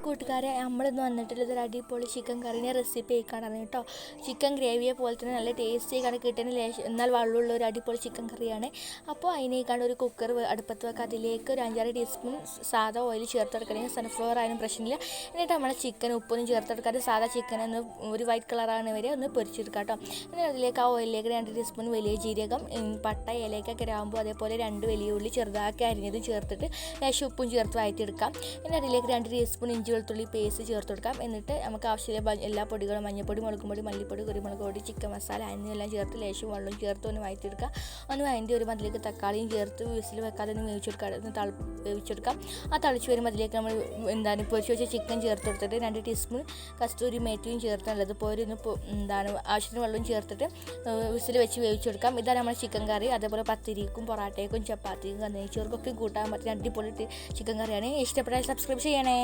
കൂട്ടുകാരെ, നമ്മളിന്ന് വന്നിട്ടുള്ളത് ഒരു അടിപൊളി ചിക്കൻ കറീൻ്റെ റെസിപ്പി ആയിക്കാണാണ് കേട്ടോ. ചിക്കൻ ഗ്രേവിയെ പോലെ തന്നെ നല്ല ടേസ്റ്റി ആയിക്കാണ് കിട്ടുന്ന എന്നാൽ വെള്ളമുള്ള ഒരു അടിപൊളി ചിക്കൻ കറിയാണ്. അപ്പോൾ അതിനേക്കാണ്ട് ഒരു കുക്കർ അടുപ്പത്ത് വെക്കുക. അതിലേക്ക് ഒരു 5-6 ടീസ്പൂൺ സാധാ ഓയിൽ ചേർത്ത് കൊടുക്കണമെങ്കിൽ സൺഫ്ലവർ ആയാലും പ്രശ്നമില്ല. എന്നിട്ട് നമ്മളെ ചിക്കൻ ഉപ്പൊന്നും ചേർത്ത് കൊടുക്കാതെ സാധാ ചിക്കൻ ഒന്ന് ഒരു വൈറ്റ് കളറാണ് വരെ ഒന്ന് പൊരിച്ചെടുക്കുക കേട്ടോ. എന്നിട്ട് അതിലേക്ക് ആ ഓയിലിലേക്ക് 2 ടീസ്പൂൺ വലിയ ജീരകം, പട്ട, ഏലക്ക, ഗ്രാമ്പു, അതേപോലെ 2 വലിയ ഉള്ളി ചെറുതാക്കി അരിഞ്ഞതും ചേർത്തിട്ട് ലേശം ഉപ്പും ചേർത്ത് വഴറ്റിയെടുക്കാം. എന്നിട്ട് അതിലേക്ക് 2 ടീസ്പൂൺ ഇഞ്ചി വെളുത്തുള്ളി പേസ്റ്റ് ചേർത്ത് കൊടുക്കാം. എന്നിട്ട് നമുക്ക് ആവശ്യമുള്ള എല്ലാ പൊടികളും മഞ്ഞൾപ്പൊടി, മുളക് പൊടി, മല്ലിപ്പൊടി, കുരുമുളക് പൊടി, ചിക്കൻ മസാല എന്നിവയെല്ലാം ചേർത്ത് ലേശം വെള്ളം ചേർത്ത് ഒന്ന് വഴറ്റിയെടുക്കാം. ഒന്ന് വഴറ്റി വരുമ്പോൾ അതിലേക്ക് തക്കാളിയും ചേർത്ത് വിസിൽ വെക്കാതെ ഒന്ന് വേവിച്ചെടുക്കാം. ആ തിളച്ച് വരുമ്പോൾ അതിലേക്ക് നമ്മൾ പൊരിച്ച് വെച്ച ചിക്കൻ ചേർത്ത് കൊടുത്തിട്ട് 2 ടീസ്പൂൺ കസ്തൂരി മേത്തിയും ചേർത്ത് നല്ലതുപോലെ ഒന്ന് ആവശ്യത്തിന് വെള്ളം ചേർത്തിട്ട് വിസിൽ വെച്ച് വേവിച്ചെടുക്കാം. ഇതാണ് നമ്മുടെ ചിക്കൻ കറി. അതേപോലെ പത്തിരിക്കും പൊറാട്ടയ്ക്കും ചപ്പാത്തിക്കും നെയ്ച്ചോർക്കൊക്കെ കൂട്ടാൻ പറ്റുന്ന അടിപൊളി ചിക്കൻ കറിയാണ്. ഇഷ്ടപ്പെട്ടാൽ സബ്സ്ക്രൈബ് ചെയ്യണേ.